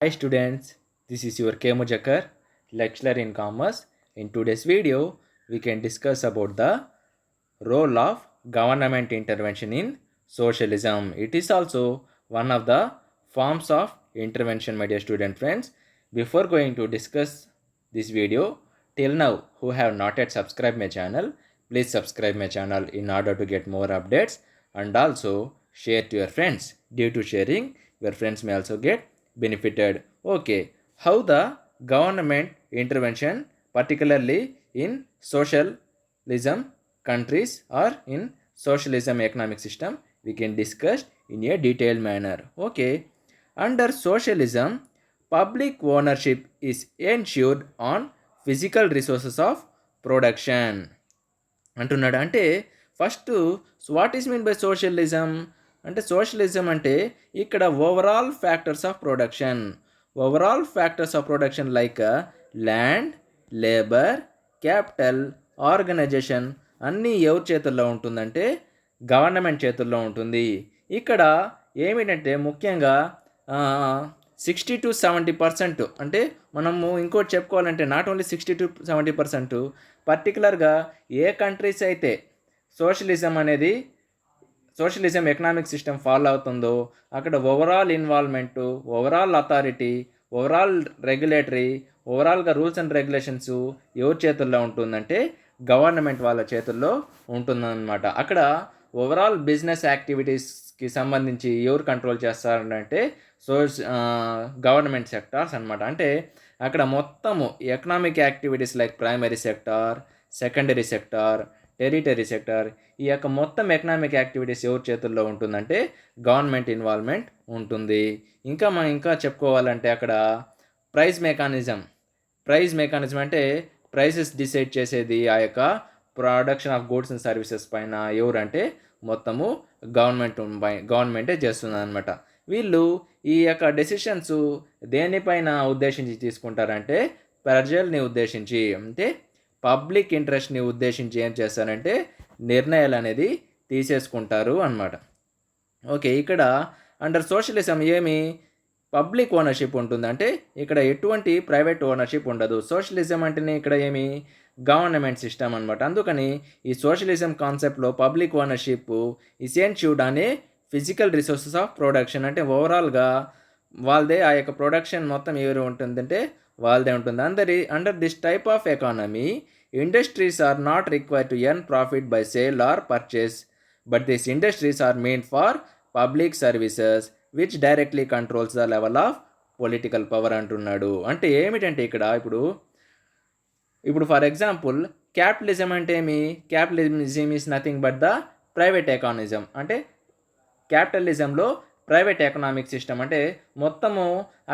Hi students, this is your K. Mujakar, lecturer in commerce. In today's video, we can discuss about the role of government intervention in socialism. It is also one of the forms of intervention, my dear student friends. Before going to discuss this video, till now who have not yet subscribed my channel, please subscribe my channel in order to get more updates and also share to your friends. Due to sharing, your friends may also get benefited. Okay, how the government intervention, particularly in socialism countries or in socialism economic system, we can discuss in a detailed manner. Okay, under socialism, public ownership is ensured on physical resources of production అంటున్నాడు. అంటే first what is mean by socialism అంటే socialism అంటే ఇక్కడ overall factors of production like land, labour, capital, organisation అన్నీ ఎవరి చేతుల్లో ఉంటుందంటే government చేతుల్లో ఉంటుంది. ఇక్కడ ఏమిటంటే ముఖ్యంగా 60-70% అంటే మనము ఇంకోటి చెప్పుకోవాలంటే నాట్ ఓన్లీ 60-70%, పర్టికులర్గా ఏ కంట్రీస్ అయితే సోషలిజం ఎకనామిక్ సిస్టమ్ ఫాలో అవుతుందో అక్కడ overall involvement, overall authority, overall regulatory, ఓవరాల్గా రూల్స్ అండ్ రెగ్యులేషన్స్ ఎవరి చేతుల్లో ఉంటుందంటే గవర్నమెంట్ వాళ్ళ చేతుల్లో ఉంటుందన్నమాట. అక్కడ ఓవరాల్ బిజినెస్ యాక్టివిటీస్కి సంబంధించి ఎవరు కంట్రోల్ చేస్తారంటే గవర్నమెంట్ సెక్టార్స్ అనమాట. అంటే అక్కడ మొత్తము economic activities like primary sector, secondary sector, territory sector, ఈ యొక్క మొత్తం ఎకనామిక్ యాక్టివిటీస్ ఎవరి చేతుల్లో ఉంటుందంటే గవర్నమెంట్ ఇన్వాల్వ్మెంట్ ఉంటుంది. ఇంకా చెప్పుకోవాలంటే అక్కడ ప్రైస్ మెకానిజం అంటే ప్రైసెస్ డిసైడ్ చేసేది ఆ యొక్క production of goods and services పైన ఎవరంటే మొత్తము గవర్నమెంటే చేస్తుంది అనమాట. వీళ్ళు ఈ యొక్క డెసిషన్స్ దేనిపైన ఉద్దేశించి తీసుకుంటారంటే ప్రజల్ని ఉద్దేశించి, అంటే పబ్లిక్ ఇంట్రెస్ట్ని ఉద్దేశించి ఏం చేస్తారంటే నిర్ణయాలు అనేది తీసేసుకుంటారు అన్నమాట. ఓకే, ఇక్కడ అండర్ సోషలిజం ఏమి పబ్లిక్ ఓనర్షిప్ ఉంటుంది, అంటే ఇక్కడ ఎటువంటి ప్రైవేట్ ఓనర్షిప్ ఉండదు. సోషలిజం అంటేనే ఇక్కడ ఏమి గవర్నమెంట్ సిస్టమ్ అనమాట. అందుకని ఈ సోషలిజం కాన్సెప్ట్లో పబ్లిక్ ఓనర్షిప్ ఇసెన్ష్యూర్డ్ అనే ఫిజికల్ రిసోర్సెస్ ఆఫ్ ప్రొడక్షన్, అంటే ఓవరాల్గా వాళ్ళదే ఆ యొక్క ప్రొడక్షన్ మొత్తం ఎవరు ఉంటుందంటే వాళ్ళదే ఉంటుంది. Under this type of economy industries are not required to earn profit by sale or purchase, but these industries are main for public services which directly controls the level of political power అంటున్నాడు. అంటే ఏమిటంటే ఇక్కడ ఇప్పుడు for example capitalism అంటే capitalism is nothing but the private economism. అంటే క్యాపిటలిజంలో private economic system, అంటే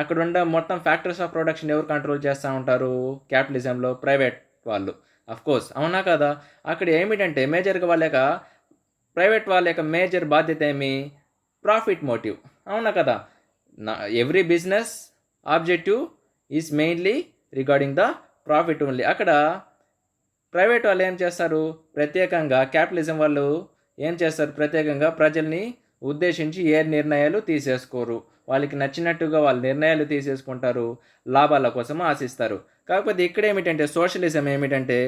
అక్కడ ఉండే మొత్తం ఫ్యాక్టర్స్ ఆఫ్ ప్రొడక్షన్ ఎవరు కంట్రోల్ చేస్తూ ఉంటారు క్యాపిటలిజంలో? ప్రైవేట్ వాళ్ళు. కోర్స్ అవునా కదా. అక్కడ ఏమిటంటే మేజర్గా ప్రైవేట్ వాళ్ళ యొక్క మేజర్ బాధ్యత ప్రాఫిట్ మోటివ్, అవునా కదా. Every business objective is mainly regarding the profit only. అక్కడ ప్రైవేట్ వాళ్ళు ఏం చేస్తారు, ప్రత్యేకంగా క్యాపిటలిజం వాళ్ళు ఏం చేస్తారు, ప్రత్యేకంగా ప్రజల్ని ఉద్దేశించి ఏ నిర్ణయాలు తీసేసుకోరు. వాళ్ళకి నచ్చినట్టుగా వాళ్ళు నిర్ణయాలు తీసేసుకుంటారు, లాభాల కోసం ఆశిస్తారు. కాకపోతే ఇక్కడ ఏమిటంటే సోషలిజం ఏమిటంటే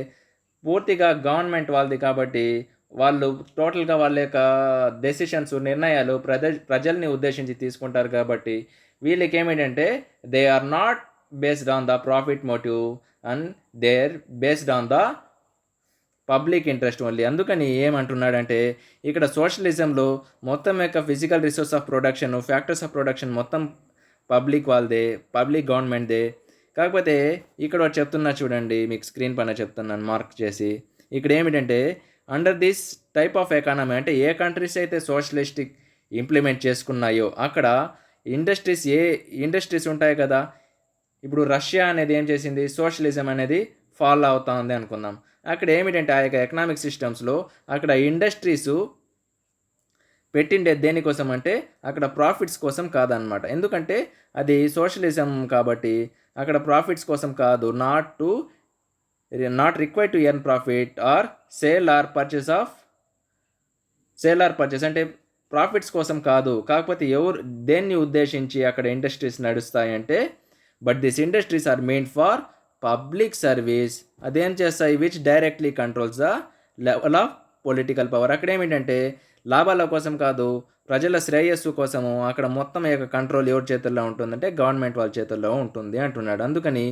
పూర్తిగా గవర్నమెంట్ వాళ్ళది కాబట్టి వాళ్ళు టోటల్గా వాళ్ళ యొక్క డెసిషన్స్, నిర్ణయాలు ప్రజల్ని ఉద్దేశించి తీసుకుంటారు కాబట్టి వీళ్ళకి ఏమిటంటే they are not based on the profit motive and they are based on the public interest only. అందుకని ఏమంటున్నాడంటే ఇక్కడ సోషలిజంలో మొత్తం యొక్క physical resource of production, factors of production మొత్తం పబ్లిక్ వాళ్ళదే, పబ్లిక్ గవర్నమెంట్దే. కాకపోతే ఇక్కడ చెప్తున్నా చూడండి, మీకు స్క్రీన్ పైన చెప్తున్నాను మార్క్ చేసి. ఇక్కడ ఏమిటంటే under this type of economy, అంటే ఏ కంట్రీస్ అయితే సోషలిస్టిక్ ఇంప్లిమెంట్ చేసుకున్నాయో అక్కడ ఇండస్ట్రీస్ ఉంటాయి కదా. ఇప్పుడు రష్యా అనేది ఏం చేసింది, సోషలిజం అనేది ఫాలో అవుతా ఉంది అనుకుందాం. అక్కడ ఏమిటంటే ఆ యొక్క ఎకనామిక్ సిస్టమ్స్లో అక్కడ ఇండస్ట్రీస్ పెట్టిండే దేనికోసం అంటే అక్కడ ప్రాఫిట్స్ కోసం కాదనమాట. ఎందుకంటే అది సోషలిజం కాబట్టి అక్కడ ప్రాఫిట్స్ కోసం కాదు, not required to earn profit or sale or purchase అంటే ప్రాఫిట్స్ కోసం కాదు, కాకపోతే దేన్ని ఉద్దేశించి అక్కడ ఇండస్ట్రీస్ నడుస్తాయంటే but this industries are main for public service. అదేం చేస్తాయి, which directly controls the level of political power. అక్కడ ఏమిటంటే లాభాల కోసం కాదు, ప్రజల శ్రేయస్సు కోసము అక్కడ మొత్తం యొక్క కంట్రోల్ ఎవరి చేతుల్లో ఉంటుందంటే గవర్నమెంట్ వాళ్ళ చేతుల్లో ఉంటుంది అంటున్నాడు. అందుకని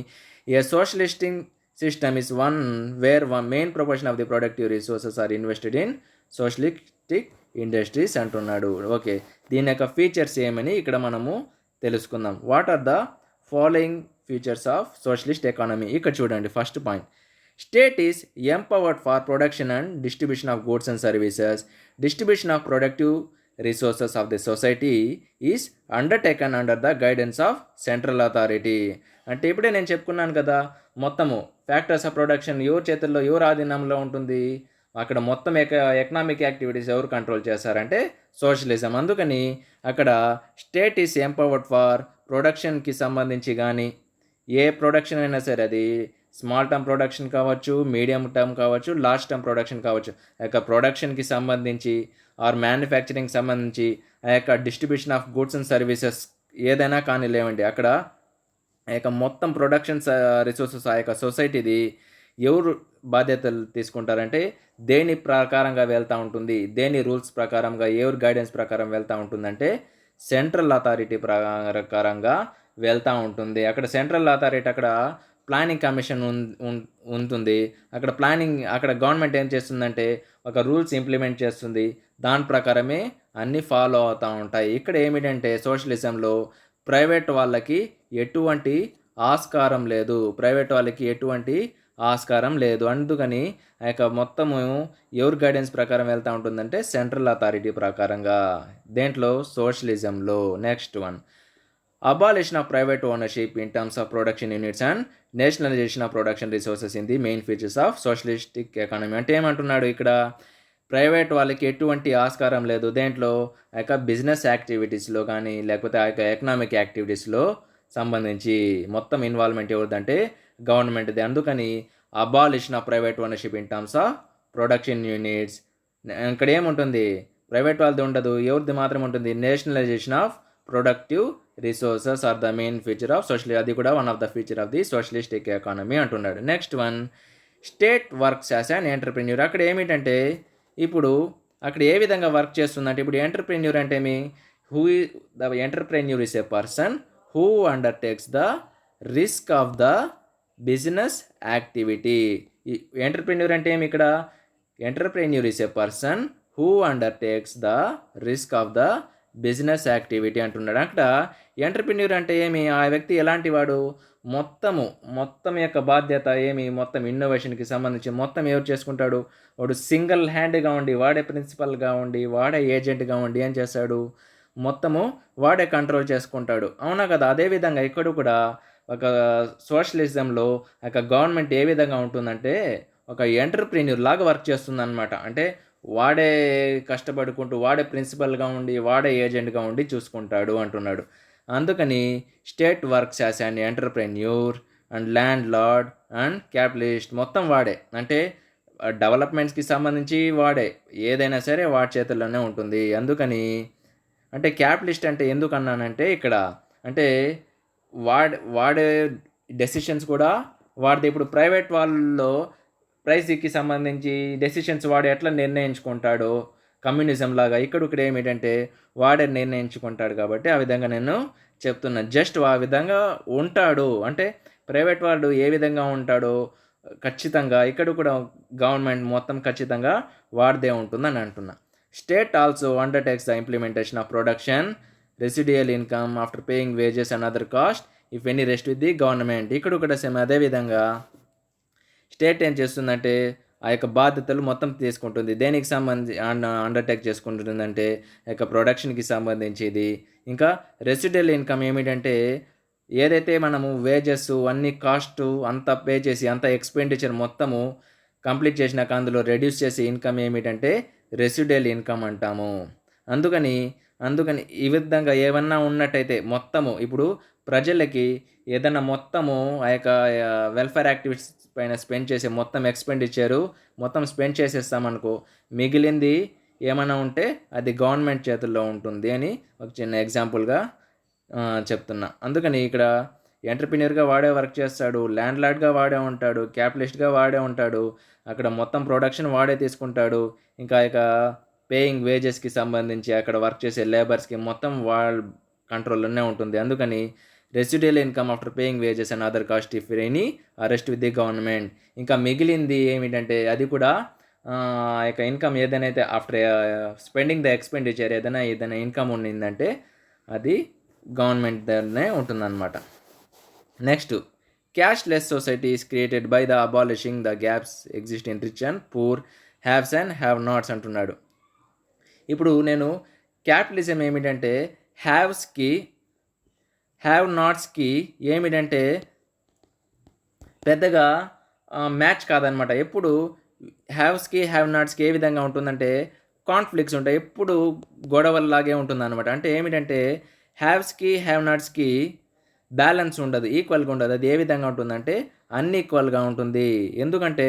a socialistic system is one where one main proportion of the productive resources are invested in socialistic industries అంటున్నాడు. ఓకే, దీని యొక్క ఫీచర్స్ ఏమని ఇక్కడ మనము తెలుసుకుందాం. What are the following features of socialist economy. ఇక్కడ చూడండి, first point, state is empowered for production and distribution of goods and services. Distribution of productive resources of the society is undertaken under the guidance of central authority. అంటే ఇప్పుడే నేను చెప్పుకున్నాను కదా, మొత్తము factors of production ఎవరి చేతుల్లో, ఎవరి ఆధీనంలో ఉంటుంది, అక్కడ మొత్తం ఎకనామిక్ యాక్టివిటీస్ ఎవరు కంట్రోల్ చేస్తారంటే సోషలిజం. అందుకని అక్కడ స్టేట్ ఈస్ ఎంపవర్డ్ ఫర్ ప్రొడక్షన్కి సంబంధించి కానీ, ఏ ప్రొడక్షన్ అయినా సరే, అది స్మాల్ టర్మ్ ప్రొడక్షన్ కావచ్చు, మీడియం టర్మ్ కావచ్చు, లార్జ్ టర్మ్ ప్రొడక్షన్ కావచ్చు, ఆ యొక్క ప్రొడక్షన్కి సంబంధించి ఆర్ మ్యానుఫ్యాక్చరింగ్ సంబంధించి, ఆ యొక్క distribution of goods and services ఏదైనా కానీ లేవండి, అక్కడ ఆ యొక్క మొత్తం ప్రొడక్షన్ రిసోర్సెస్ ఆ యొక్క సొసైటీది ఎవరు బాధ్యతలు తీసుకుంటారంటే దేని ప్రకారంగా వెళ్తూ ఉంటుంది, దేని రూల్స్ ప్రకారంగా, ఎవరి గైడెన్స్ ప్రకారం వెళ్తూ ఉంటుందంటే సెంట్రల్ అథారిటీ ప్రకారంగా వెళ్తూ ఉంటుంది. అక్కడ సెంట్రల్ అథారిటీ అక్కడ ప్లానింగ్ కమిషన్ ఉంటుంది. అక్కడ గవర్నమెంట్ ఏం చేస్తుందంటే ఒక రూల్స్ ఇంప్లిమెంట్ చేస్తుంది, దాని ప్రకారమే అన్నీ ఫాలో అవుతూ ఉంటాయి. ఇక్కడ ఏమిటంటే సోషలిజంలో ప్రైవేట్ వాళ్ళకి ఎటువంటి ఆస్కారం లేదు. అందుకని ఆ యొక్క మొత్తము ఎవరి గైడెన్స్ ప్రకారం వెళ్తూ ఉంటుందంటే సెంట్రల్ అథారిటీ ప్రకారంగా, దేంట్లో, సోషలిజంలో. Next one, abolition of private ownership in terms of production units and nationalisation of production resources in the main features of socialistic economy. అంటే ఏమంటున్నాడు ఇక్కడ, ప్రైవేట్ వాళ్ళకి ఎటువంటి ఆస్కారం లేదు, దేంట్లో, ఆ యొక్క బిజినెస్ యాక్టివిటీస్లో కానీ లేకపోతే ఆ యొక్క ఎకనామిక్ యాక్టివిటీస్లో సంబంధించి మొత్తం ఇన్వాల్వ్మెంట్ ఎవరిదంటే గవర్నమెంట్ది. అందుకని abolition of private ownership in terms of production units. ఇక్కడ ఏముంటుంది, ప్రైవేట్ వాళ్ళది ఉండదు, ఎవరిది మాత్రం ఉంటుంది, nationalisation of productive resources are the main feature of అది కూడా one of the feature of the socialistic economy అంటున్నాడు. Next one, state works as an entrepreneur. అక్కడ ఏమిటంటే ఇప్పుడు అక్కడ ఏ విధంగా వర్క్ చేస్తుందంటే, ఇప్పుడు ఎంటర్ప్రెన్యూర్ అంటే the entrepreneur is a person who undertakes the risk of the business activity. Entrepreneur అంటే ఏమి ఇక్కడ, entrepreneur is a person who undertakes the risk of the business activity అంటున్నాడు. అక్కడ ఎంటర్ప్రెన్యూర్ అంటే ఏమి, ఆ వ్యక్తి ఎలాంటి వాడు, మొత్తం యొక్క బాధ్యత ఏమి, మొత్తం ఇన్నోవేషన్కి సంబంధించి మొత్తం ఎవరు చేసుకుంటాడు, వాడు సింగిల్ హ్యాండ్గా ఉండి, వాడే ప్రిన్సిపల్గా ఉండి, వాడే ఏజెంట్గా ఉండి ఏం చేస్తాడు, మొత్తము వాడే కంట్రోల్ చేసుకుంటాడు. అవునా కదా. అదేవిధంగా ఇక్కడ కూడా ఒక సోషలిజంలో ఒక గవర్నమెంట్ ఏ విధంగా ఉంటుందంటే ఒక ఎంటర్ప్రెన్యూర్ లాగా వర్క్ చేస్తుంది అనమాట. అంటే వాడే కష్టపడుకుంటూ, వాడే ప్రిన్సిపల్గా ఉండి, వాడే ఏజెంట్గా ఉండి చూసుకుంటాడు అంటున్నాడు. అందుకని state works as and entrepreneur and land lord and capitalist, మొత్తం వాడే. అంటే డెవలప్మెంట్స్కి సంబంధించి వాడే, ఏదైనా సరే వాడి చేతుల్లోనే ఉంటుంది. అందుకని అంటే క్యాపిటలిస్ట్ అంటే ఎందుకు అన్నానంటే ఇక్కడ, అంటే వాడే డెసిషన్స్ కూడా వాడిది. ఇప్పుడు ప్రైవేట్ వాళ్ళలో ప్రైస్కి సంబంధించి డెసిషన్స్ వాడు ఎట్లా నిర్ణయించుకుంటాడో కమ్యూనిజం లాగా, ఇక్కడ ఏమిటంటే వాడే నిర్ణయించుకుంటాడు. కాబట్టి ఆ విధంగా నేను చెప్తున్నా, జస్ట్ ఆ విధంగా ఉంటాడు. అంటే ప్రైవేట్ వాడు ఏ విధంగా ఉంటాడో ఖచ్చితంగా ఇక్కడ కూడా గవర్నమెంట్ మొత్తం ఖచ్చితంగా వాడిదే ఉంటుందని అంటున్నా. State also undertakes the implementation of production residual income after paying wages and other cost if any rest with the government. ఇక్కడ కూడా సేమ్ అదేవిధంగా స్టేట్ ఏం చేస్తుందంటే ఆ యొక్క బాధ్యతలు మొత్తం తీసుకుంటుంది. దేనికి సంబంధించి అండర్టేక్ చేసుకుంటుందంటే ఆ యొక్క ప్రొడక్షన్కి సంబంధించింది. ఇంకా రెసిడ్యుయల్ ఇన్కమ్ ఏమిటంటే ఏదైతే మనము వేజెస్ అన్ని కాస్ట్ అంతా పే చేసి అంత ఎక్స్పెండిచర్ మొత్తము కంప్లీట్ చేసినాక అందులో రెడ్యూస్ చేసే ఇన్కమ్ ఏమిటంటే రెసిడ్యుయల్ ఇన్కమ్ అంటాము. అందుకని ఈ విధంగా ఏమన్నా ఉన్నట్టయితే మొత్తము ఇప్పుడు ప్రజలకి ఏదన్నా మొత్తము ఆ యొక్క వెల్ఫేర్ యాక్టివిటీస్ పైన స్పెండ్ చేసే మొత్తం ఎక్స్పెండిచరు మొత్తం స్పెండ్ చేసేస్తామనుకో, మిగిలింది ఏమైనా ఉంటే అది గవర్నమెంట్ చేతుల్లో ఉంటుంది అని ఒక చిన్న ఎగ్జాంపుల్గా చెప్తున్నా. అందుకని ఇక్కడ ఎంటర్‌ప్రెన్యూర్‌గా వాడే వర్క్ చేస్తాడు, ల్యాండ్ లార్డ్‌గా వాడే ఉంటాడు, క్యాపిటలిస్ట్‌గా వాడే ఉంటాడు. అక్కడ మొత్తం ప్రొడక్షన్ వాడే తీసుకుంటాడు. ఇంకా ఇక పేయింగ్ వేజెస్‌కి సంబంధించి అక్కడ వర్క్ చేసే లేబర్స్‌కి మొత్తం వాళ్ళ కంట్రోల్‌లోనే ఉంటుంది. అందుకని residual income after paying wages and other cost if any are rest with the government. ఇంకా మిగిలింది ఏమిటంటే అది కూడా ఆ యొక్క ఇన్‌కమ్ ఏదైతే ఆఫ్టర్ స్పెండింగ్ ద ఎక్స్‌పెండిచర్ ఏదైనా ఇన్‌కమ్ ఉండిందంటే అది గవర్నమెంట్ దగ్గరనే ఉంటుందన్నమాట. Next, cashless society is created by the abolishing the gaps exist in rich and poor, haves and have nots అంటున్నాడు. ఇప్పుడు నేను క్యాపిటలిజం ఏమిటంటే హ్యావ్స్‌కి, హ్యావ్ నాట్స్‌కి ఏమిటంటే పెద్దగా మ్యాచ్ కాదనమాట. ఎప్పుడు హ్యావ్స్‌కి, హ్యావ్ నాట్స్‌కి ఏ విధంగా ఉంటుందంటే కాన్‌ఫ్లిక్ట్స్ ఉంటాయి. ఎప్పుడు గొడవల్లాగే ఉంటుందనమాట. అంటే ఏమిటంటే హ్యావ్స్‌కి, హ్యావ్ నాట్స్‌కి బ్యాలెన్స్ ఉండదు, ఈక్వల్‌గా ఉండదు. అది ఏ విధంగా ఉంటుందంటే అన్‌ఈక్వల్‌గా ఉంటుంది. ఎందుకంటే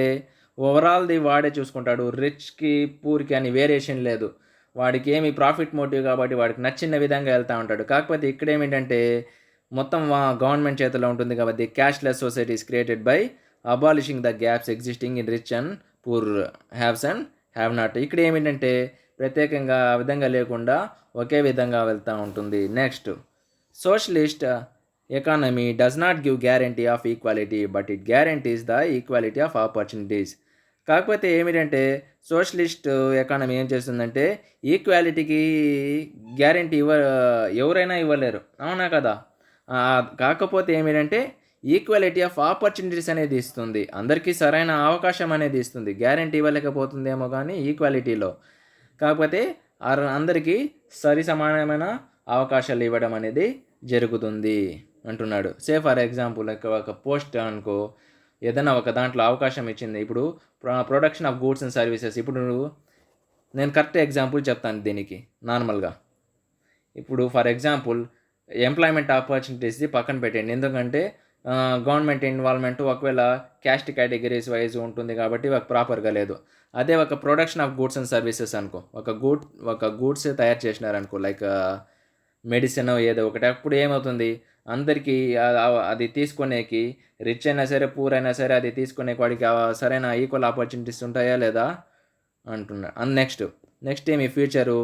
ఓవరాల్‌ది వాడే చూసుకుంటాడు. రిచ్‌కి, పూర్‌కి అని వేరియేషన్ లేదు. వాడికి ఏమి ప్రాఫిట్ మోటివ్ కాబట్టి వాడికి నచ్చిన విధంగా వెళ్తా ఉంటాడు. కాకపోతే ఇక్కడేమిటంటే మొత్తం గవర్నమెంట్ చేతిలో ఉంటుంది కాబట్టి cashless society is created by abolishing the gaps existing in rich and poor, haves and have not. ఇక్కడ ఏమిటంటే ప్రత్యేకంగా ఆ విధంగా లేకుండా ఒకే విధంగా వెళ్తూ ఉంటుంది. Next, socialist economy does not give guarantee of equality but it guarantees the equality of opportunities. కాకపోతే ఏమిటంటే సోషలిస్ట్ ఎకానమీ ఏం చేస్తుందంటే ఈక్వాలిటీకి గ్యారంటీ ఎవరైనా ఇవ్వలేరు, అవునా కదా? కాకపోతే ఏమిటంటే ఈక్వాలిటీ ఆఫ్ ఆపర్చునిటీస్ అనేది ఇస్తుంది, అందరికీ సరైన అవకాశం అనేది ఇస్తుంది. గ్యారంటీ ఇవ్వలేకపోతుందేమో కానీ ఈక్వాలిటీలో, కాకపోతే అందరికీ సరి సమానమైన అవకాశాలు ఇవ్వడం అనేది జరుగుతుంది అంటున్నాడు. ఫర్ ఎగ్జాంపుల్ ఒక పోస్ట్ అనుకో, ఏదైనా ఒక దాంట్లో అవకాశం ఇచ్చింది. ఇప్పుడు production of goods and services. ఇప్పుడు నేను కరెక్ట్ ఎగ్జాంపుల్ చెప్తాను దీనికి నార్మల్గా. ఇప్పుడు ఫర్ ఎగ్జాంపుల్ ఎంప్లాయ్మెంట్ ఆపర్చునిటీస్ది పక్కన పెట్టండి, ఎందుకంటే గవర్నమెంట్ ఇన్వాల్వ్మెంట్ ఒకవేళ క్యాస్ట్ కేటగిరీస్ వైజ్ ఉంటుంది కాబట్టి ఒక ప్రాపర్గా లేదు. అదే ఒక production of goods and services అనుకో, ఒక గూడ్స్ తయారు చేసినారనుకో, లైక్ మెడిసిన్ ఏదో ఒకటి, అప్పుడు ఏమవుతుంది అందరికీ అది తీసుకునేకి రిచ్ అయినా సరే పూర్ అయినా సరే అది తీసుకునే వాడికి సరైన ఈక్వల్ ఆపర్చునిటీస్ ఉంటాయా లేదా అంటున్నా. నెక్స్ట్ ఏమి future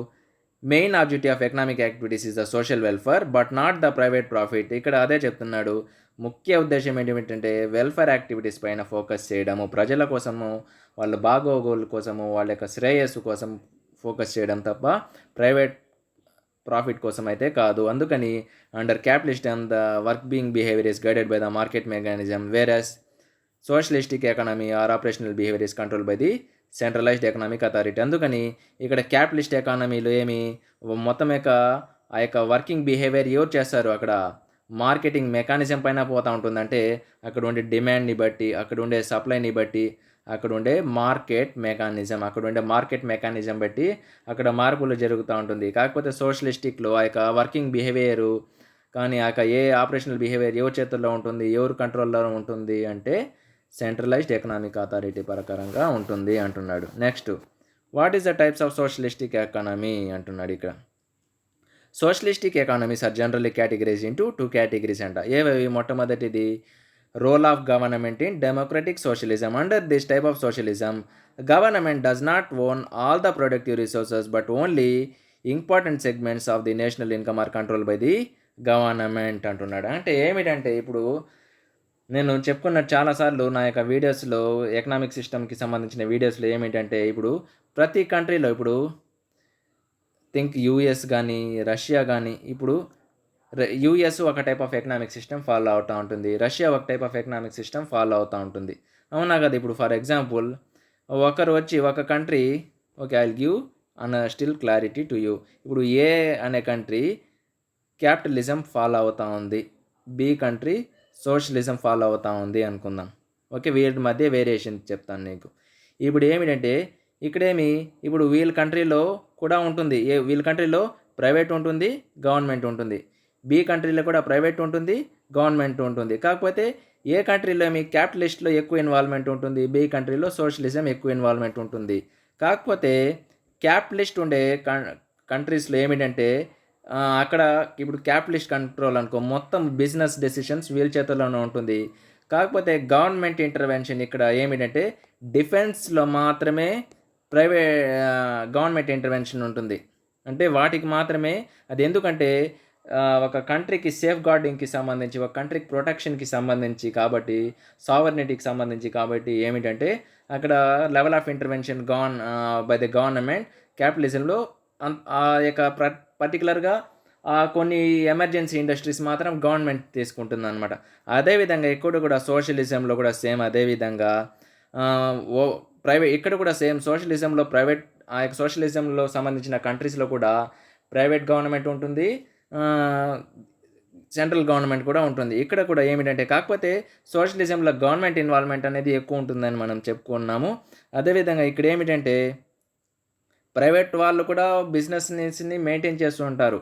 main objective of economic activities is the social welfare but not the private profit. ఇక్కడ అదే చెప్తున్నాడు. ముఖ్య ఉద్దేశం ఏమిటంటే వెల్ఫేర్ యాక్టివిటీస్ పైన ఫోకస్ చేయడము, ప్రజల కోసము, వాళ్ళ బాగోగుల కోసము, వాళ్ళ యొక్క శ్రేయస్సు కోసం ఫోకస్ చేయడం తప్ప ప్రైవేట్ ప్రాఫిట్ కోసం అయితే కాదు. అందుకని under capitalism the work being behaviour is guided by the market mechanism versus socialistic economy or operational behaviour is control by the centralised economic authority. అందుకని ఇక్కడ క్యాపిటలిస్ట్ ఎకానమీలో ఏమి మొత్తం ఆ యొక్క వర్కింగ్ బిహేవియర్ ఎవరు చేస్తారు, అక్కడ మార్కెటింగ్ మెకానిజం పైన పోతూ ఉంటుంది. అంటే అక్కడ ఉండే డిమాండ్ని బట్టి, అక్కడ ఉండే సప్లైని బట్టి, అక్కడ ఉండే మార్కెట్ మెకానిజం బట్టి అక్కడ మార్పులు జరుగుతూ ఉంటుంది. కాకపోతే సోషలిస్టిక్లో ఆ యొక్క వర్కింగ్ బిహేవియరు కానీ ఆ యొక్క ఆపరేషనల్ బిహేవియర్ ఎవరి చేతుల్లో ఉంటుంది, ఎవరు కంట్రోల్లో ఉంటుంది అంటే సెంట్రలైజ్డ్ ఎకనామిక్ అథారిటీ ప్రకారంగా ఉంటుంది అంటున్నాడు. Next, what is the types of socialistic economy అంటున్నాడు. ఇక్కడ socialistic economies are generally categorize into 2 categories అంట. ఏవి? మొట్టమొదటిది role of government in democratic socialism. Under this type of socialism government does not own all the productive resources but only important segments of the national income are control by the government అంటున్నాడు. అంటే ఏమిటంటే ఇప్పుడు నేను చెప్పుకున్నట్టు చాలాసార్లు నా యొక్క వీడియోస్లో ఎకనామిక్ సిస్టమ్కి సంబంధించిన వీడియోస్లో ఏమిటంటే ఇప్పుడు ప్రతి కంట్రీలో ఇప్పుడు థింక్ యూఎస్ కానీ రష్యా కానీ, ఇప్పుడు యూఎస్ ఒక type of economic system follow అవుతూ ఉంటుంది, రష్యా ఒక type of economic system follow అవుతూ ఉంటుంది, అవునా కదా? ఇప్పుడు ఫర్ ఎగ్జాంపుల్ ఒకరు వచ్చి ఒక country, okay I will give an still clarity to you. ఇప్పుడు ఏ అనే కంట్రీ క్యాపిటలిజం ఫాలో అవుతూ ఉంది, బి కంట్రీ సోషలిజం ఫాలో అవుతూ ఉంది అనుకుందాం. ఓకే, వీటి మధ్య వేరియేషన్ చెప్తాను నీకు. ఇప్పుడు ఏమిటంటే ఇక్కడేమి ఇప్పుడు వీళ్ళ కంట్రీలో కూడా ఉంటుంది, వీళ్ళ కంట్రీలో ప్రైవేట్ ఉంటుంది, గవర్నమెంట్ ఉంటుంది. బి కంట్రీలో కూడా ప్రైవేట్ ఉంటుంది, గవర్నమెంట్ ఉంటుంది. కాకపోతే ఏ కంట్రీలో మీ క్యాపిటలిస్ట్లో ఎక్కువ ఇన్వాల్వ్మెంట్ ఉంటుంది, బి కంట్రీలో సోషలిజం ఎక్కువ ఇన్వాల్వ్మెంట్ ఉంటుంది. కాకపోతే క్యాపిటలిస్ట్ ఉండే కంట్రీస్లో ఏమిటంటే అక్కడ ఇప్పుడు క్యాపిటలిస్ట్ కంట్రోల్ అనుకో, మొత్తం బిజినెస్ డెసిషన్స్ వీళ్ళ చేతుల్లోనే ఉంటుంది. కాకపోతే గవర్నమెంట్ ఇంటర్వెన్షన్ ఇక్కడ ఏమిటంటే డిఫెన్స్లో మాత్రమే గవర్నమెంట్ ఇంటర్వెన్షన్ ఉంటుంది. అంటే వాటికి మాత్రమే అది. ఎందుకంటే ఒక కంట్రీకి సేఫ్ గార్డింగ్కి సంబంధించి, ఒక కంట్రీకి ప్రొటెక్షన్కి సంబంధించి, కాబట్టి సావర్నిటీకి సంబంధించి, కాబట్టి ఏమిటంటే అక్కడ level of intervention by the government క్యాపిటలిజంలో ఆ యొక్క పర్టికులర్గా కొన్ని ఎమర్జెన్సీ ఇండస్ట్రీస్ మాత్రం గవర్నమెంట్ తీసుకుంటుంది అనమాట. అదేవిధంగా ఇక్కడ కూడా సోషలిజంలో కూడా సేమ్ అదేవిధంగా ఇక్కడ కూడా సేమ్ సోషలిజంలో ప్రైవేట్, ఆ యొక్క సోషలిజంలో సంబంధించిన కంట్రీస్లో కూడా ప్రైవేట్ గవర్నమెంట్ ఉంటుంది, సెంట్రల్ గవర్నమెంట్ కూడా ఉంటుంది. ఇక్కడ కూడా ఏమిటంటే కాకపోతే సోషలిజంలో గవర్నమెంట్ ఇన్వాల్వ్మెంట్ అనేది ఎక్కువ ఉంటుందని మనం చెప్పుకున్నాము. అదేవిధంగా ఇక్కడ ఏమిటంటే ప్రైవేట్ వాళ్ళు కూడా బిజినెస్ని మెయింటైన్ చేస్తూ ఉంటారు.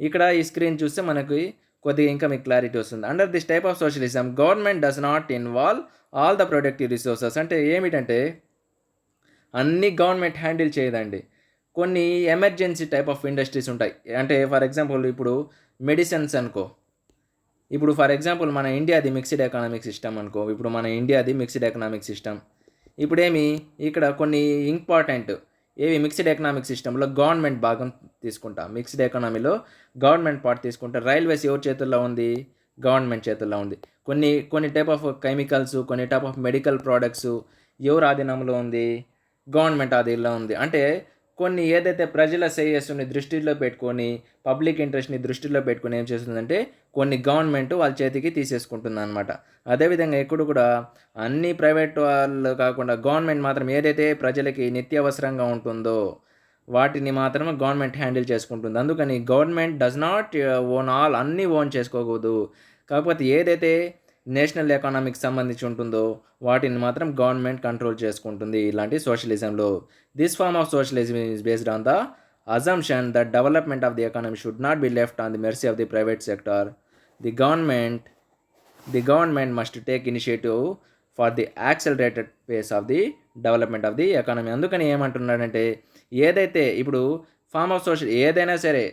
ఇక్కడ ఈ స్క్రీన్ చూస్తే మనకి కొద్దిగా ఇంకా మీకు క్లారిటీ వస్తుంది. Under this type of socialism government does not involve all the productive resources. అంటే ఏమిటంటే అన్ని గవర్నమెంట్ హ్యాండిల్ చేయదండి. కొన్ని ఎమర్జెన్సీ టైప్ ఆఫ్ ఇండస్ట్రీస్ ఉంటాయి. అంటే ఫర్ ఎగ్జాంపుల్ ఇప్పుడు మెడిసిన్స్ అనుకో, ఇప్పుడు ఫర్ ఎగ్జాంపుల్ మన ఇండియాది మిక్స్డ్ ఎకనామిక్ సిస్టమ్ అనుకో, ఇప్పుడు మన ఇండియాది మిక్స్డ్ ఎకనామిక్ సిస్టమ్. ఇప్పుడేమి ఇక్కడ కొన్ని ఇంపార్టెంట్ మిక్స్డ్ ఎకనామిక్ సిస్టంలో గవర్నమెంట్ భాగం తీసుకుంటా, మిక్స్డ్ ఎకనామీలో గవర్నమెంట్ పార్ట్ తీసుకుంటా. రైల్వేస్ ఎవరి చేతుల్లో ఉంది? గవర్నమెంట్ చేతుల్లో ఉంది. కొన్ని టైప్ ఆఫ్ కెమికల్స్, కొన్ని టైప్ ఆఫ్ మెడికల్ ప్రోడక్ట్స్ ఎవరు ఆధీనంలో ఉంది? గవర్నమెంట్ ఆధీనంలో ఉంది. అంటే కొన్ని ఏదైతే ప్రజల శ్రేయస్సుని దృష్టిలో పెట్టుకొని, పబ్లిక్ ఇంట్రెస్ట్ని దృష్టిలో పెట్టుకొని ఏం చేస్తుందంటే కొన్ని గవర్నమెంట్ వాళ్ళ చేతికి తీసేసుకుంటుంది అనమాట. అదేవిధంగా ఇక్కడ కూడా అన్ని ప్రైవేట్ వాళ్ళు కాకుండా గవర్నమెంట్ మాత్రం ఏదైతే ప్రజలకి నిత్యావసరంగా ఉంటుందో వాటిని మాత్రం గవర్నమెంట్ హ్యాండిల్ చేసుకుంటుంది. అందుకని government does not own all, అన్నీ ఓన్ చేసుకోకూడదు. కాకపోతే ఏదైతే నేషనల్ ఎకానమీకి సంబంధించి ఉంటుందో వాటిని మాత్రం గవర్నమెంట్ కంట్రోల్ చేసుకుంటుంది ఇలాంటి సోషలిజంలో. This form of socialism is based on the assumption that development of the economy should not be left on the mercy of the private sector. The government must take initiative for the accelerated pace of the development of the economy. అందుకని ఏమంటున్నాడంటే ఏదైతే ఇప్పుడు form of social ఏదైనా సరే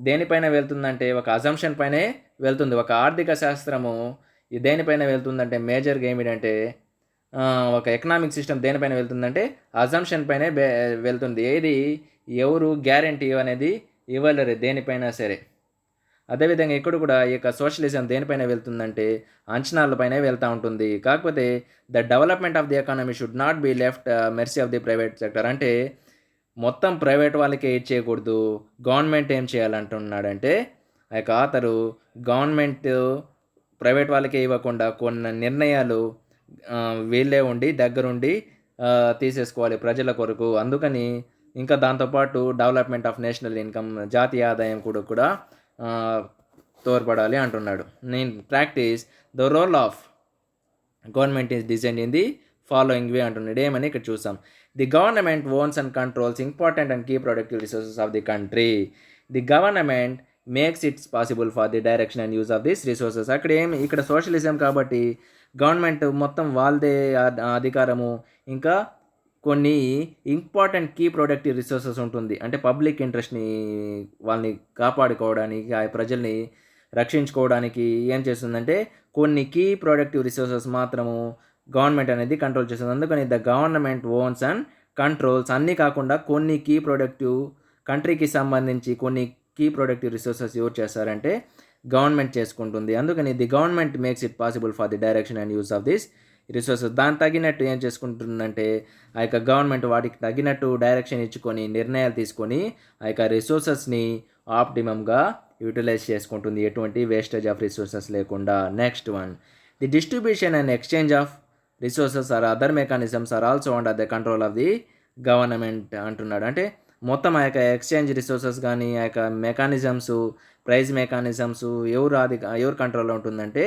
దేనిపైన వెళ్తుందంటే ఒక assumption పైనే వెళ్తుంది. ఒక ఆర్థిక శాస్త్రము దేనిపైన వెళ్తుందంటే మేజర్గా ఏమిటంటే ఒక ఎకనామిక్ సిస్టమ్ దేనిపైన వెళ్తుందంటే అజంప్షన్ పైనే వెళ్తుంది. ఏది ఎవరు గ్యారంటీ అనేది ఇవ్వలేరు దేనిపైన సరే. అదేవిధంగా ఇక్కడ కూడా ఈ యొక్క సోషలిజం దేనిపైన వెళ్తుందంటే అంచనాలపైనే వెళ్తూ ఉంటుంది. కాకపోతే the development of the economy should not be left mercy of the private sector. అంటే మొత్తం ప్రైవేట్ వాళ్ళకే ఇచ్చేయకూడదు. గవర్నమెంట్ ఏం చేయాలంటున్నాడంటే ఆ యొక్క ఆథరు గవర్నమెంట్ ప్రైవేట్ వాళ్ళకే ఇవ్వకుండా కొన్ని నిర్ణయాలు వీళ్ళే ఉండి దగ్గరుండి తీసేసుకోవాలి ప్రజల కొరకు. అందుకని ఇంకా దాంతోపాటు డెవలప్మెంట్ ఆఫ్ నేషనల్ ఇన్కమ్, జాతీయ ఆదాయం కూడా తోడ్పడాలి అంటున్నాడు. నేను practice the role of government is design in the following way అంటున్నాడు. ఏమని ఇక్కడ చూసాం. The government owns and controls important and key productive resources of the country. The government makes its possible for the direction and use of this resources. ఇక్కడ socialism కాబట్టి government మొత్తం వాళ్ళదే అధికారము. ఇంకా కొన్ని ఇంపార్టెంట్ కీ ప్రొడక్టివ్ రిసోర్సెస్ ఉంటుంది. అంటే public ఇంట్రెస్ట్ని వాళ్ళని కాపాడుకోవడానికి, ఆ ప్రజల్ని రక్షించుకోవడానికి ఏం చేస్తుందంటే కొన్ని కీ ప్రొడక్టివ్ రిసోర్సెస్ మాత్రము గవర్నమెంట్ అనేది కంట్రోల్ చేస్తుంది. అందుకని the government owns and controls అన్నీ కాకుండా కొన్ని కీ ప్రొడక్టివ్ కంట్రీకి సంబంధించి కొన్ని కీ ప్రొడక్టివ్ రిసోర్సెస్ యూజ్ చేస్తారంటే గవర్నమెంట్ చేసుకుంటుంది. అందుకని the government makes it possible for the direction and use of this resources. దానికి తగినట్టు ఏం చేసుకుంటుందంటే ఆ యొక్క గవర్నమెంట్ వాటికి తగినట్టు డైరెక్షన్ ఇచ్చుకొని నిర్ణయాలు తీసుకొని ఆ యొక్క రిసోర్సెస్ని ఆప్టిమమ్గా యూటిలైజ్ చేసుకుంటుంది, ఎటువంటి వేస్టేజ్ ఆఫ్ రిసోర్సెస్ లేకుండా. Next one, the distribution and exchange of resources or other mechanisms are also under the control of the government అంటున్నాడు. అంటే మొత్తం ఆ యొక్క ఎక్స్చేంజ్ రిసోర్సెస్ కానీ ఆ యొక్క మెకానిజమ్స్, ప్రైస్ మెకానిజమ్స్ ఎవరు కంట్రోల్లో ఉంటుందంటే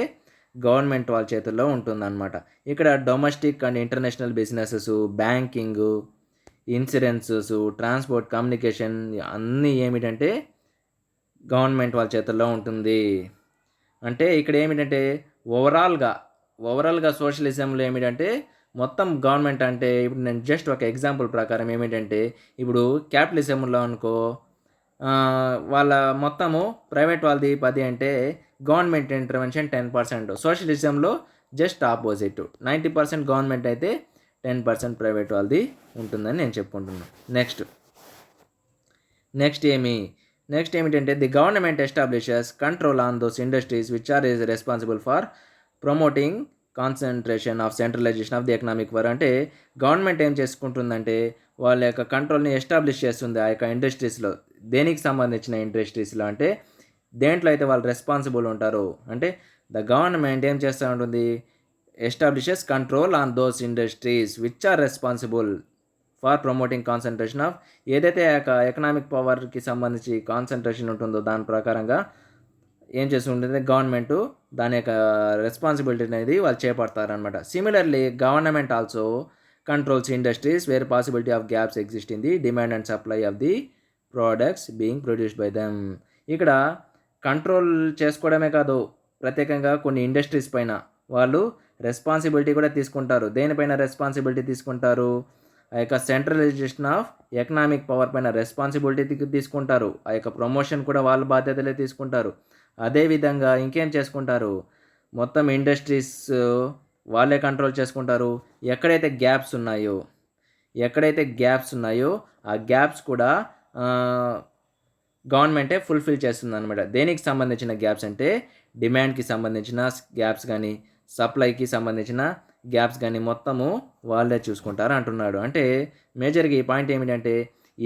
గవర్నమెంట్ వాళ్ళ చేతుల్లో ఉంటుందన్నమాట. ఇక్కడ domestic and international businesses, banking, insurances, transport, communication అన్నీ ఏమిటంటే గవర్నమెంట్ వాళ్ళ చేతుల్లో ఉంటుంది. అంటే ఇక్కడ ఏమిటంటే ఓవరాల్గా సోషలిజంలో ఏమిటంటే మొత్తం గవర్నమెంట్ అంటే ఇప్పుడు నేను జస్ట్ ఒక ఎగ్జాంపుల్ ప్రకారం ఏమిటంటే ఇప్పుడు క్యాపిటలిజంలో అనుకో వాళ్ళ మొత్తము ప్రైవేట్ వాళ్ళది 10 అంటే గవర్నమెంట్ ఇంటర్వెన్షన్ 10%. సోషలిజంలో జస్ట్ ఆపోజిట్ 90% గవర్నమెంట్ అయితే 10% ప్రైవేట్ వాళ్ళది ఉంటుందని నేను చెప్పుకుంటున్నాను. నెక్స్ట్ ఏమిటంటే the government establishes control on those industries which are is responsible for promoting concentration of centralisation of the economic power. అంటే గవర్నమెంట్ ఏం చేసుకుంటుందంటే వాళ్ళ యొక్క కంట్రోల్ని ఎస్టాబ్లిష్ చేస్తుంది ఆ యొక్క ఇండస్ట్రీస్లో. దేనికి సంబంధించిన ఇండస్ట్రీస్లో అంటే దేంట్లో అయితే వాళ్ళు రెస్పాన్సిబుల్ ఉంటారో, అంటే ద గవర్నమెంట్ ఏం చేస్తూ ఉంటుంది, establishes control on those industries which are responsible for promoting concentration of, ఏదైతే ఎకనామిక్ పవర్కి సంబంధించి కాన్సన్ట్రేషన్ ఉంటుందో దాని ప్రకారంగా ఏం చేసి ఉంటుంది గవర్నమెంట్ దాని యొక్క రెస్పాన్సిబిలిటీ అనేది వాళ్ళు చేపడతారనమాట. Similarly government also controls industries where possibility of gaps exist in the demand and supply of the products being produced by them. ఇక్కడ కంట్రోల్ చేసుకోవడమే కాదు, ప్రత్యేకంగా కొన్ని ఇండస్ట్రీస్ పైన వాళ్ళు రెస్పాన్సిబిలిటీ కూడా తీసుకుంటారు. దేనిపైన రెస్పాన్సిబిలిటీ తీసుకుంటారు, ఆ యొక్క సెంట్రలైజేషన్ ఆఫ్ ఎకనామిక్ పవర్ పైన రెస్పాన్సిబిలిటీ తీసుకుంటారు. ఆ యొక్క ప్రమోషన్ కూడా వాళ్ళ బాధ్యతలే తీసుకుంటారు. అదేవిధంగా ఇంకేం చేసుకుంటారు, మొత్తం ఇండస్ట్రీస్ వాళ్ళే కంట్రోల్ చేసుకుంటారు. ఎక్కడైతే గ్యాప్స్ ఉన్నాయో ఆ గ్యాప్స్ కూడా గవర్నమెంటే ఫుల్ఫిల్ చేస్తుంది అనమాట. దేనికి సంబంధించిన గ్యాప్స్ అంటే డిమాండ్కి సంబంధించిన గ్యాప్స్ కానీ సప్లైకి సంబంధించిన గ్యాప్స్ కానీ మొత్తము వాళ్ళే చూసుకుంటారు అంటున్నాడు. అంటే మేజర్గా ఈ పాయింట్ ఏమిటంటే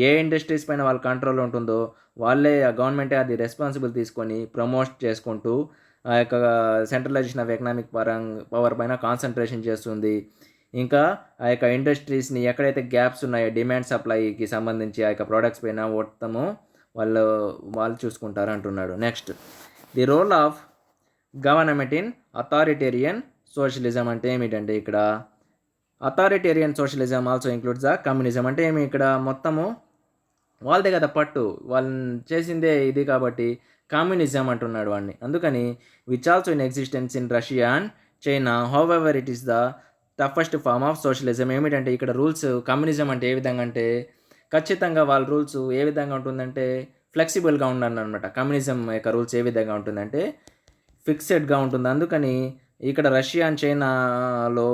ఏ ఇండస్ట్రీస్ పైన వాళ్ళ కంట్రోల్ ఉంటుందో వాళ్ళే, ఆ గవర్నమెంటే అది రెస్పాన్సిబుల్ తీసుకొని ప్రమోట్ చేసుకుంటూ ఆ యొక్క సెంట్రలైజేషన్ ఆఫ్ ఎకనామిక్ పవర్ పైన కాన్సన్ట్రేషన్ చేస్తుంది. ఇంకా ఆ యొక్క ఇండస్ట్రీస్ని ఎక్కడైతే గ్యాప్స్ ఉన్నాయో డిమాండ్ సప్లైకి సంబంధించి ఆ యొక్క ప్రోడక్ట్స్ పైన మొత్తము వాళ్ళు చూసుకుంటారు అంటున్నాడు. Next, the role of government in authoritarian socialism అంటే ఏమిటంటే ఇక్కడ authoritarian socialism also includes the communism. అంటే ఏమి ఇక్కడ మొత్తము వాళ్ళదే కదా పట్టు, వాళ్ళని చేసిందే ఇది కాబట్టి కమ్యూనిజం అంటున్నాడు వాడిని. అందుకని which also in existence in Russia and China, however it is the toughest form of socialism. ఏమిటంటే ఇక్కడ రూల్స్ కమ్యూనిజం అంటే ఏ విధంగా అంటే ఖచ్చితంగా వాళ్ళ రూల్స్ ఏ విధంగా ఉంటుందంటే ఫ్లెక్సిబుల్గా ఉండాలి అనమాట. కమ్యూనిజం యొక్క రూల్స్ ఏ విధంగా ఉంటుందంటే ఫిక్స్డ్గా ఉంటుంది. అందుకని ఇక్కడ రష్యా అండ్ చైనాలో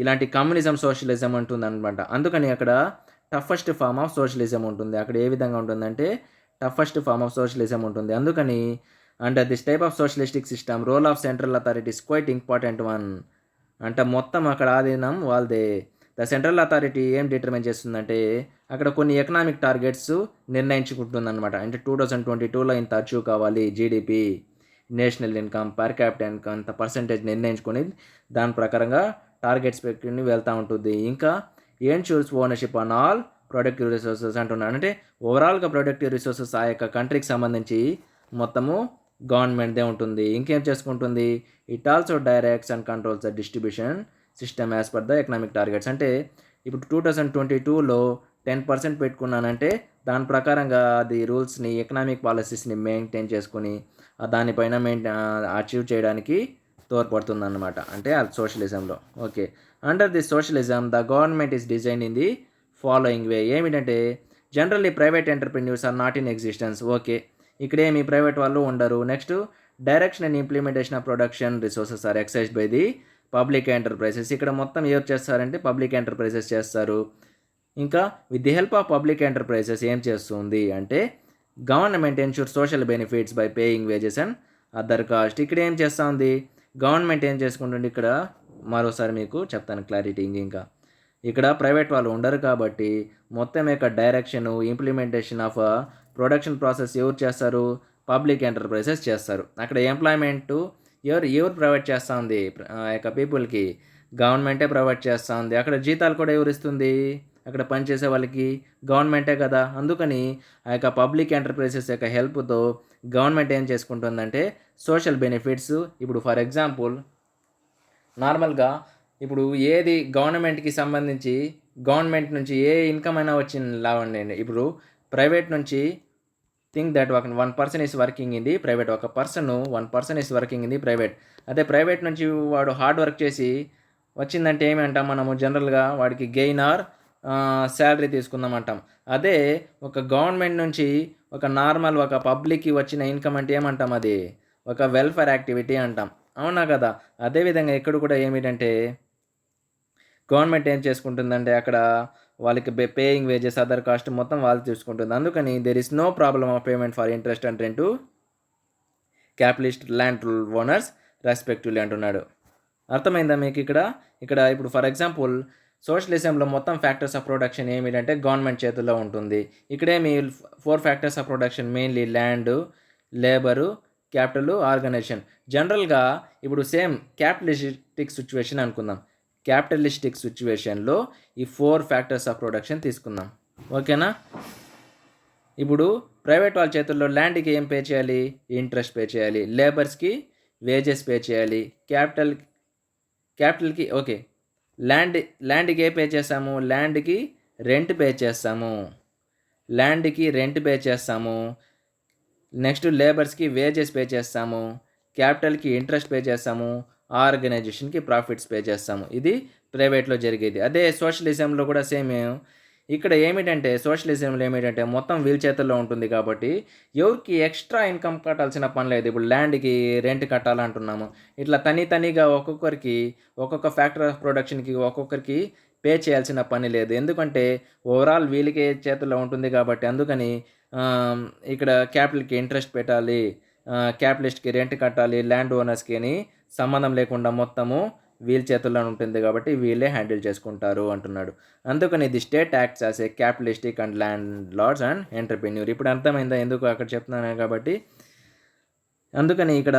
ఇలాంటి కమ్యూనిజం సోషలిజం ఉంటుంది అనమాట. అందుకని అక్కడ టఫెస్ట్ ఫార్మ్ ఆఫ్ సోషలిజం ఉంటుంది. అక్కడ ఏ విధంగా ఉంటుందంటే టఫెస్ట్ ఫార్మ్ ఆఫ్ సోషలిజం ఉంటుంది. అందుకని under this type of socialistic system role of central authorities quite important one. అంటే మొత్తం అక్కడ ఆధీనం వాళ్ళదే. ద సెంట్రల్ అథారిటీ ఏం డిటర్మైన్ చేస్తుందంటే అక్కడ కొన్ని ఎకనామిక్ టార్గెట్స్ నిర్ణయించుకుంటుంది అనమాట. అంటే 2022లో ఇంత అచీవ్ కావాలి, GDP, national income, per capital income అంత పర్సంటేజ్ నిర్ణయించుకొని దాని ప్రకారంగా టార్గెట్స్ పెట్టుకుని వెళ్తూ ఉంటుంది. ఇంకా ensures ownership on all productive resources అంటున్నాడు. అంటే ఓవరాల్గా ప్రొడక్టివ్ రిసోర్సెస్ ఆ యొక్క కంట్రీకి సంబంధించి మొత్తము గవర్నమెంట్దే ఉంటుంది. ఇంకేం చేసుకుంటుంది, it also directs and controls the distribution system as per the economic targets. అంటే ఇప్పుడు 2022లో 10% పెట్టుకున్నానంటే దాని ప్రకారంగా అది రూల్స్ని ఎకనామిక్ పాలసీస్ని మెయింటైన్ చేసుకుని దానిపైన అచీవ్ చేయడానికి తోడ్పడుతుంది అన్నమాట. అంటే అది సోషలిజంలో. Okay, under the socialism the government is design in the following way. ఏమిటంటే generally private entrepreneurs are not in existence. Okay, ఇక్కడేమి ప్రైవేట్ వాళ్ళు ఉండరు. Next, direction and implementation of production resources are exercised by the public enterprises. ఇక్కడ మొత్తం ఎవరు చేస్తారంటే public enterprises చేస్తారు. ఇంకా with the help of public enterprises ఏం చేస్తుంది అంటే government ensure social benefits by paying wages and other cost. ఇక్కడ ఏం చేస్తూ ఉంది గవర్నమెంట్ ఏం చేసుకుంటుంది, ఇక్కడ మరోసారి మీకు చెప్తాను క్లారిటీ. ఇంకా ఇక్కడ ప్రైవేట్ వాళ్ళు ఉండరు కాబట్టి మొత్తం యొక్క direction implementation of production process ఎవరు చేస్తారు, పబ్లిక్ ఎంటర్ప్రైజెస్ చేస్తారు. అక్కడ ఎంప్లాయ్మెంట్ ఎవరు ప్రొవైడ్ చేస్తూ ఉంది ఆ యొక్క పీపుల్కి, గవర్నమెంటే ప్రొవైడ్ చేస్తూ ఉంది. అక్కడ జీతాలు కూడా ఎవరు ఇస్తుంది, అక్కడ పనిచేసే వాళ్ళకి గవర్నమెంటే కదా. అందుకని ఆ యొక్క పబ్లిక్ ఎంటర్ప్రైజెస్ యొక్క హెల్ప్తో గవర్నమెంట్ ఏం చేసుకుంటుందంటే సోషల్ బెనిఫిట్స్. ఇప్పుడు ఫర్ ఎగ్జాంపుల్ నార్మల్గా ఇప్పుడు ఏది గవర్నమెంట్కి సంబంధించి గవర్నమెంట్ నుంచి ఏ ఇన్కమ్ అయినా వచ్చింది లావండి. ఇప్పుడు ప్రైవేట్ నుంచి think that one person is working in the private, 1 person is working in the private. అదే ప్రైవేట్ నుంచి వాడు హార్డ్ వర్క్ చేసి వచ్చిందంటే ఏమి అంటాం మనము జనరల్గా వాడికి గెయిన్ ఆర్ శాలరీ తీసుకుందాం అంటాం. అదే ఒక గవర్నమెంట్ నుంచి ఒక నార్మల్ ఒక పబ్లిక్కి వచ్చిన ఇన్కమ్ అంటే ఏమంటాం, అది ఒక వెల్ఫేర్ యాక్టివిటీ అంటాం. అవునా కదా? అదేవిధంగా ఇక్కడ కూడా ఏమిటంటే గవర్నమెంట్ ఏం చేసుకుంటుందంటే అక్కడ వాళ్ళకి పేయింగ్ వేజెస్ అదర్ కాస్ట్ మొత్తం వాళ్ళు చూసుకుంటుంది. అందుకని there is no problem of payment for interest and rent to capitalist land owners respectively అంటున్నాడు. అర్థమైందా మీకు? ఇక్కడ ఇప్పుడు ఫర్ ఎగ్జాంపుల్ సోషలిజంలో మొత్తం ఫ్యాక్టర్స్ ఆఫ్ ప్రొడక్షన్ ఏమిటంటే గవర్నమెంట్ చేతుల్లో ఉంటుంది. ఇక్కడేమి 4 factors of production mainly land, labour, capital, organisation. జనరల్గా ఇప్పుడు సేమ్ క్యాపిటలిస్టిక్ సిచ్యువేషన్ అనుకుందాం. క్యాపిటలిస్టిక్ సిచ్యువేషన్లో ఈ 4 ఫ్యాక్టర్స్ ఆఫ్ ప్రొడక్షన్ తీసుకుందాం. ఓకేనా? ఇప్పుడు ప్రైవేట్ వాళ్ళ చేతుల్లో ల్యాండ్కి ఏం పే చేయాలి? ఇంట్రెస్ట్ పే చేయాలి. లేబర్స్కి వేజెస్ పే చేయాలి. క్యాపిటల్కి ఓకే, ల్యాండ్కి ఏ పే చేస్తాము? ల్యాండ్కి రెంట్ పే చేస్తాము. నెక్స్ట్ లేబర్స్కి వేజెస్ పే చేస్తాము. క్యాపిటల్కి ఇంట్రెస్ట్ పే చేస్తాము. ఆర్గనైజేషన్కి ప్రాఫిట్స్ పే చేస్తాము. ఇది ప్రైవేట్లో జరిగేది. అదే సోషలిజంలో కూడా సేమ్. ఇక్కడ సోషలిజంలో ఏమిటంటే మొత్తం వీల్ చేతుల్లో ఉంటుంది కాబట్టి ఎవరికి ఎక్స్ట్రా ఇన్కమ్ కట్టాల్సిన పని లేదు. ఇప్పుడు ల్యాండ్కి రెంట్ కట్టాలంటున్నాము, ఇట్లా తనీగా ఒక్కొక్కరికి ఒక్కొక్క ఫ్యాక్టర్ ఆఫ్ ప్రొడక్షన్కి ఒక్కొక్కరికి పే చేయాల్సిన పని లేదు. ఎందుకంటే ఓవరాల్ వీళ్ళకి చేతుల్లో ఉంటుంది కాబట్టి. అందుకని ఇక్కడ క్యాపిటల్కి ఇంట్రెస్ట్ పెట్టాలి, క్యాపిటలిస్ట్కి రెంట్ కట్టాలి, ల్యాండ్ ఓనర్స్కి అని సంబంధం లేకుండా మొత్తము వీళ్ళ చేతుల్లో ఉంటుంది కాబట్టి వీళ్ళే హ్యాండిల్ చేసుకుంటారు అంటున్నాడు. అందుకని the state acts as a capitalistic and landlords and entrepreneur. ఇప్పుడు అర్థమైందా ఎందుకు అక్కడ చెప్తున్నాను కాబట్టి? అందుకని ఇక్కడ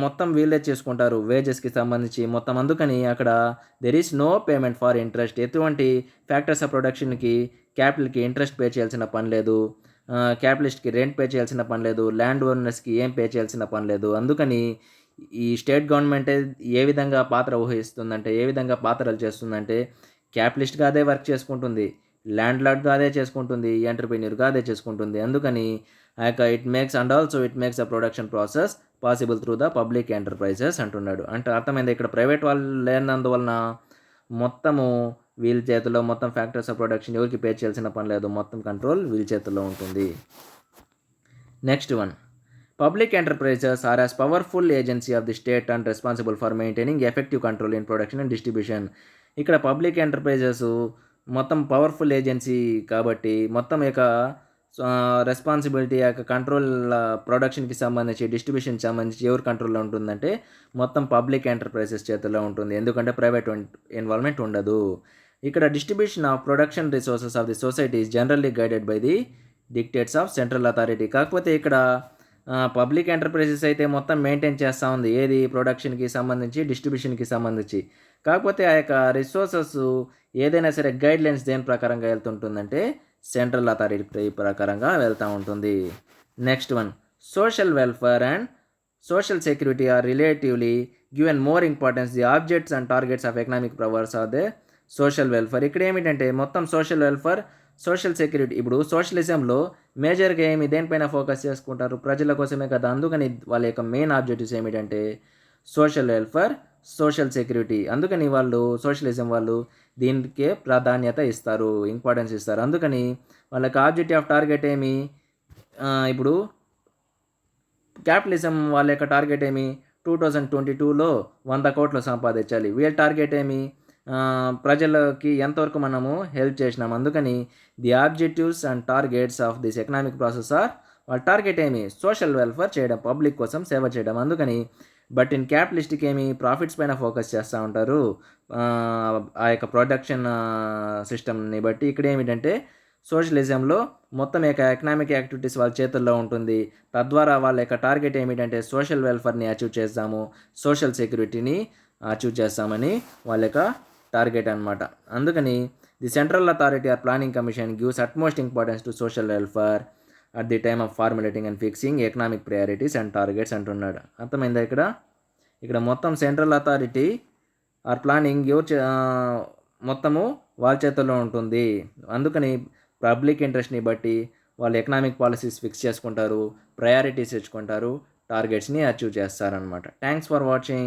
మొత్తం వీళ్ళే చేసుకుంటారు వేజెస్కి సంబంధించి మొత్తం. అందుకని అక్కడ there is no payment for interest. ఎటువంటి ఫ్యాక్టర్స్ ఆఫ్ ప్రొడక్షన్కి క్యాపిటల్కి ఇంట్రెస్ట్ పే చేయాల్సిన పని లేదు, క్యాపిటలిస్ట్కి రెంట్ పే చేయాల్సిన పని లేదు, ల్యాండ్ ఓనర్స్కి ఏం పే చేయాల్సిన పని లేదు. అందుకని ఈ స్టేట్ గవర్నమెంటే ఏ విధంగా ఏ విధంగా పాత్రలు చేస్తుందంటే క్యాపిటలిస్ట్గా అదే వర్క్ చేసుకుంటుంది, ల్యాండ్ లార్డ్గా అదే చేసుకుంటుంది, ఎంటర్ప్రెన్యూర్గా అదే చేసుకుంటుంది. అందుకని it makes a production process possible through the public enterprises అంటున్నాడు. అంటే అర్థమైంది. ఇక్కడ ప్రైవేట్ వాళ్ళు లేనందువలన మొత్తము వీళ్ళ చేతిలో మొత్తం ఫ్యాక్టర్స్ ఆఫ్ ప్రొడక్షన్ ఎవరికి పే చేయాల్సిన పని లేదు, మొత్తం కంట్రోల్ వీళ్ళ చేతుల్లో ఉంటుంది. Next one, public enterprises are as powerful agency of the state and responsible for maintaining effective control in production and distribution. ఇక్కడ పబ్లిక్ ఎంటర్ప్రైజెస్ మొత్తం పవర్ఫుల్ ఏజెన్సీ కాబట్టి మొత్తం యొక్క రెస్పాన్సిబిలిటీ యొక్క కంట్రోల్ ప్రొడక్షన్కి సంబంధించి డిస్ట్రిబ్యూషన్కి సంబంధించి ఎవరి కంట్రోల్లో ఉంటుందంటే మొత్తం పబ్లిక్ ఎంటర్ప్రైజెస్ చేతుల్లో ఉంటుంది. ఎందుకంటే ప్రైవేట్ ఇన్వాల్వ్మెంట్ ఉండదు. ఇక్కడ distribution of production resources of the society is generally guided by the dictates of central authority. కాకపోతే ఇక్కడ పబ్లిక్ ఎంటర్ప్రైజెస్ అయితే మొత్తం మెయింటైన్ చేస్తూ ఉంది, ఏది ప్రొడక్షన్కి సంబంధించి డిస్ట్రిబ్యూషన్కి సంబంధించి. కాకపోతే ఆ యొక్క రిసోర్సెస్ ఏదైనా సరే గైడ్లైన్స్ దేని ప్రకారంగా వెళ్తుంటుందంటే సెంట్రల్ అథారిటీ ప్రకారంగా వెళ్తూ ఉంటుంది. Next one, social welfare and social security are relatively given more importance. The objects and targets of economic powers are they social welfare. ఇక్కడ ఏమిటంటే మొత్తం సోషల్ వెల్ఫేర్, సోషల్ సెక్యూరిటీ. ఇప్పుడు సోషలిజంలో మేజర్గా దేనిపైన ఫోకస్ చేసుకుంటారు? ప్రజల కోసమే కదా. అందుకని వాళ్ళ యొక్క మెయిన్ ఆబ్జెక్టివ్స్ ఏమిటంటే సోషల్ వెల్ఫేర్, సోషల్ సెక్యూరిటీ. అందుకని సోషలిజం వాళ్ళు దీనికే ప్రాధాన్యత ఇస్తారు, ఇంపార్టెన్స్ ఇస్తారు. అందుకని వాళ్ళకి ఆబ్జెక్టివ్ ఆఫ్ టార్గెట్ ఏమి? ఇప్పుడు క్యాపిటలిజం వాళ్ళ యొక్క టార్గెట్ ఏమి? 2022లో 100 కోట్లు సంపాదించాలి. వీళ్ళ టార్గెట్ ఏమి? ప్రజలకి ఎంతవరకు మనము హెల్ప్ చేసినాం. అందుకని the objectives and targets of this economic process are, వాళ్ళ టార్గెట్ ఏమి? సోషల్ వెల్ఫేర్ చేయడం, పబ్లిక్ కోసం సేవ చేయడం. అందుకని బట్ ఇన్ క్యాపిటలిస్ట్కి ప్రాఫిట్స్ పైన ఫోకస్ చేస్తూ ఉంటారు ఆ యొక్క ప్రొడక్షన్ సిస్టమ్ని బట్టి. ఇక్కడ ఏమిటంటే సోషలిజంలో మొత్తం యొక్క ఎకనామిక్ యాక్టివిటీస్ వాళ్ళ చేతుల్లో ఉంటుంది. తద్వారా వాళ్ళ యొక్క టార్గెట్ ఏమిటంటే సోషల్ వెల్ఫేర్ని అచీవ్ చేస్తాము, సోషల్ సెక్యూరిటీని అచీవ్ చేస్తామని వాళ్ళ యొక్క టార్గెట్ అనమాట. అందుకని the central authority or planning commission gives utmost importance to social welfare at the time of formulating and fixing economic priorities and targets అంటున్నాడు. అర్థమైందా? ఇక్కడ మొత్తం సెంట్రల్ అథారిటీ ఆర్ ప్లానింగ్ మొత్తము వాళ్ళ చేతుల్లో ఉంటుంది. అందుకని పబ్లిక్ ఇంట్రెస్ట్ని బట్టి వాళ్ళు ఎకనామిక్ పాలసీస్ ఫిక్స్ చేసుకుంటారు, ప్రయారిటీస్ ఇచ్చుకుంటారు, టార్గెట్స్ని అచీవ్ చేస్తారనమాట. Thanks for watching.